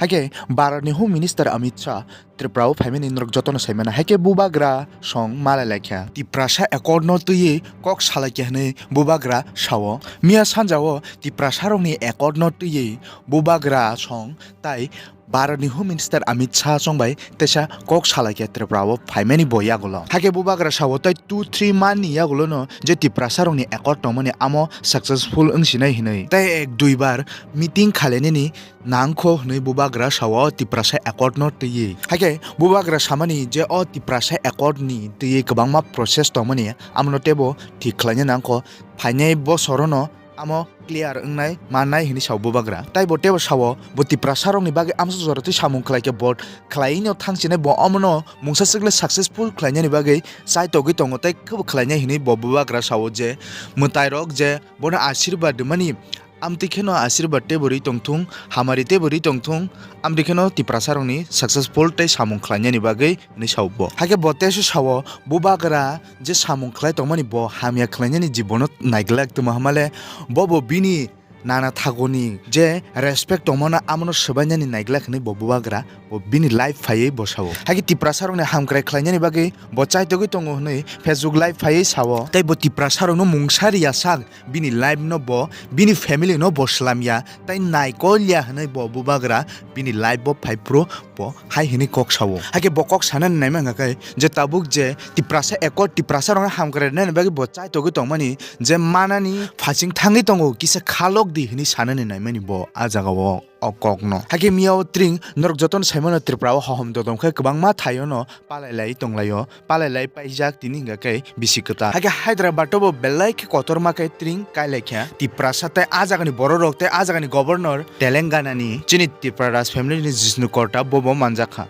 Hake Barani Home Minister Amit Shah Triprao Famine in Joton Semena Hake Bubagra Song Malalekha Ti Prasha Accord not to ye Kok Salakene Bubagra Shawo Mia Sanjawo Ti Prasharoni Accord not to ye Bubagra Song Tai Barani Home Minister Amit Shah Song by Tesha Kok Salake Triprao Famine Boyagolo Hake Bubagra Shawo Tai 2-3 Mani Yagulono Je Ti Prasharoni Accord Tomani Amo Successful Ungsina Hine Tai Ek Duibar Meeting Kalenini Nangko nei bubagra sawo tiprasa accord no tiye hake bubagra samani je o tiprasa accord ni tiye kwbangma process tongmani amno tebo thik khlaina nangko phainai bo sorono amo clear ungnai manai hini saw bubagra tai bo tebo sawo bo tiprasa rong ni bage amso joroti samung khlaike bot khlaino thangchine bo amno mungsa sikle successful khlaina ni bage sai togi tongo tai khub khlaina hini bo bubagra sawo je mutai rok je bona ashirwad mani amtikheno ashirwad te bori tongthung hamari te bori tongthung amtikheno tiprasaroni successful te samung khlaina ni bagei ni sawbo hake botesu sawo bubagra je samung khlai tongmani bo hamya khlaina ni jibonot naiglak tuma hamale bobo bini nana thagoni je respect tongmana amno sbaina ni naiglak ni bo bubagra bo bini life phaiye bo sawo hake tiprasaroni hamkrai khlaina ni bagei bo chaitogi tongo nei facebook live phaiye sawo tai bo tiprasaroni mungsari yasak bini live no bo bini family no bo slamya tai naikolya hnai bo bubagra bini live bo phai pro bo hai hini kok sawo hake bo kok sanan naima ngakai je tabuk je tiprasa ekor tiprasaroni hamkrai nei bagei bo chaitogi tongmani je manani phaching thangi tongo kisa khalok di hini sanani naimani bo ajagawo okokno hake miao tring norok joton saimono triprao hohom dodom khai kwbangma thayono palailai tonglayo palailai paijak tini ngakai bisikota hake hyderabad bo belai ke kotorma kai tring kailekha tiprasa tai ajagani bororok tai ajagani governor telangana ni chini tipraras family ni jisnu korta bobo manjakha.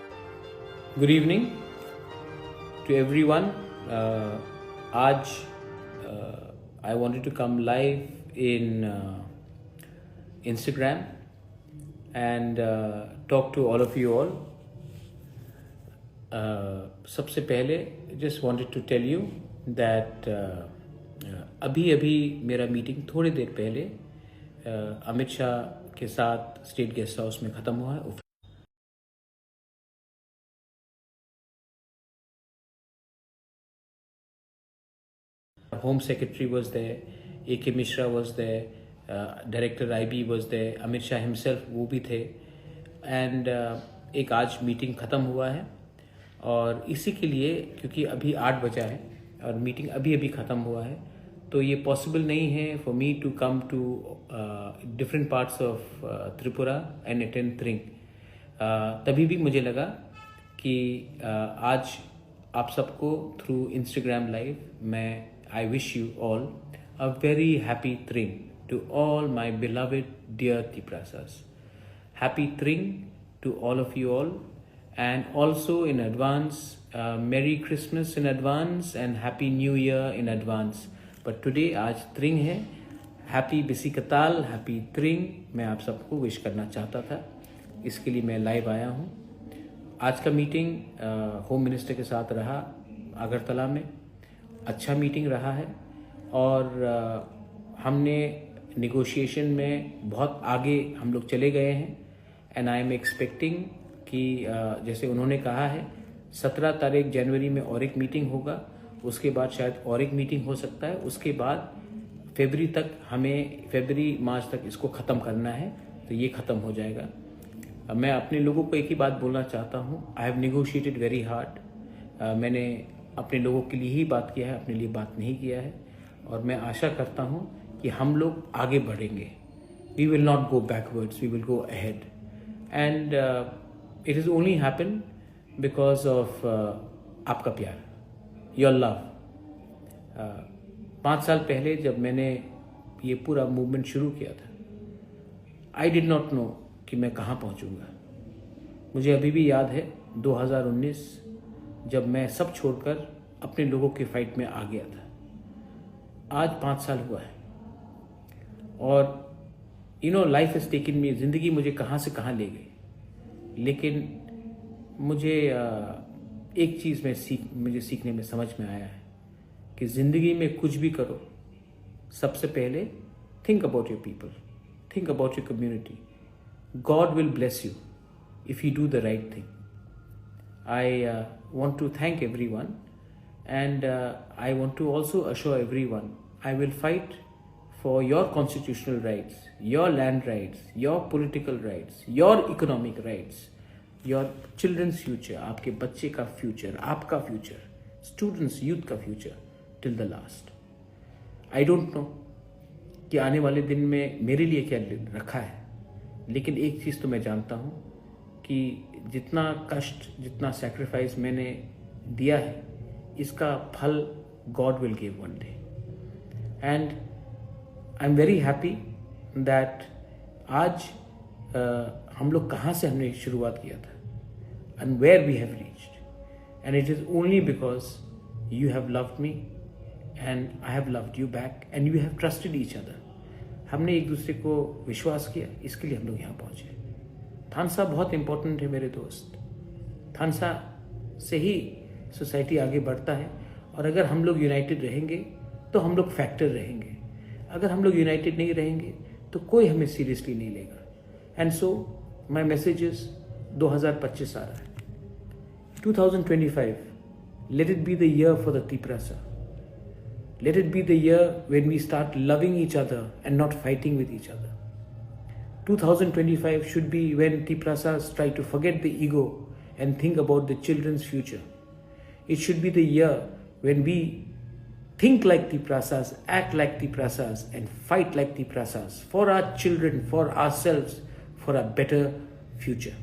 Good evening to everyone. आज I wanted to come live in Instagram and talk to all of you all. सबसे पहले just wanted to tell you that अभी मेरा meeting थोड़ी देर पहले अमित शाह के साथ state guest house में ख़त्म हुआ है. Home Secretary was there, A.K. Mishra was there, Director IB was there, Amit Shah himself वो भी थे and एक आज मीटिंग ख़त्म हुआ है और इसी के लिए क्योंकि अभी 8 बजा है और मीटिंग अभी ख़त्म हुआ है तो ये पॉसिबल नहीं है for me to come to different parts of Tripura and attend training. तभी भी मुझे लगा कि आज आप सबको थ्रू इंस्टाग्राम लाइव मैं I wish you all a very happy Tring to all my beloved dear Tiprasas. Happy Tring to all of you all and also in advance Merry Christmas in advance and Happy New Year in advance. But today आज Tring है. Happy Bisikatal, Happy Tring मैं आप सबको wish करना चाहता था. इसके लिए मैं लाइव आया हूँ. आज का मीटिंग होम मिनिस्टर के साथ रहा अगरतला में. अच्छा मीटिंग रहा है और हमने नेगोशिएशन में बहुत आगे हम लोग चले गए हैं एंड आई एम एक्सपेक्टिंग कि जैसे उन्होंने कहा है 17 तारीख जनवरी में और एक मीटिंग होगा. उसके बाद शायद और एक मीटिंग हो सकता है. उसके बाद फरवरी तक हमें मार्च तक इसको ख़त्म करना है तो ये ख़त्म हो जाएगा. मैं अपने लोगों को एक ही बात बोलना चाहता हूँ. I have negotiated very hard. मैंने अपने लोगों के लिए ही बात किया है, अपने लिए बात नहीं किया है और मैं आशा करता हूँ कि हम लोग आगे बढ़ेंगे. We will not go backwards, we will go ahead and it is only happen because of आपका प्यार, योर लव. 5 साल पहले जब मैंने ये पूरा मूवमेंट शुरू किया था आई डिड नॉट नो कि मैं कहाँ पहुँचूँगा. मुझे अभी भी याद है 2019 जब मैं सब छोड़कर अपने लोगों के फाइट में आ गया था. आज 5 साल हुआ है और लाइफ हैज़ टेकन मी. ज़िंदगी मुझे कहाँ से कहाँ ले गई लेकिन मुझे एक चीज़ मुझे सीखने में समझ में आया है कि ज़िंदगी में कुछ भी करो सबसे पहले think about your people, think about your community. God will bless you if you do the right thing. I want to thank everyone, and I want to also assure everyone I will fight for your constitutional rights, your land rights, your political rights, your economic rights, your children's future, आपके बच्चे का future, आपका future, students, youth का future till the last. I don't know कि आने वाले दिन में मेरे लिए क्या रखा है, लेकिन एक चीज़ तो मैं जानता हूँ कि जितना कष्ट, जितना सैक्रिफाइस मैंने दिया है, इसका फल God will give one day. And I am very happy that आज हम लोग कहाँ से हमने शुरुआत किया था and where we have reached, and it is only because you have loved me and I have loved you back and you have trusted each other. हमने एक दूसरे को विश्वास किया, इसके लिए हम लोग यहाँ पहुँचे. थानसा बहुत इंपॉर्टेंट है मेरे दोस्त. थानसा से ही सोसाइटी आगे बढ़ता है, और अगर हम लोग यूनाइटेड रहेंगे तो हम लोग फैक्टर रहेंगे. अगर हम लोग यूनाइटेड नहीं रहेंगे तो कोई हमें सीरियसली नहीं लेगा. And so my message is 2025 आ रहा है, 2025, let it be the year for the Tiprasa. Let it be the year when we start loving each other and not fighting with each other. 2025 should be when Tiprasas try to forget the ego and think about the children's future. It should be the year when we think like Tiprasas, act like Tiprasas, and fight like Tiprasas for our children, for ourselves, for a better future.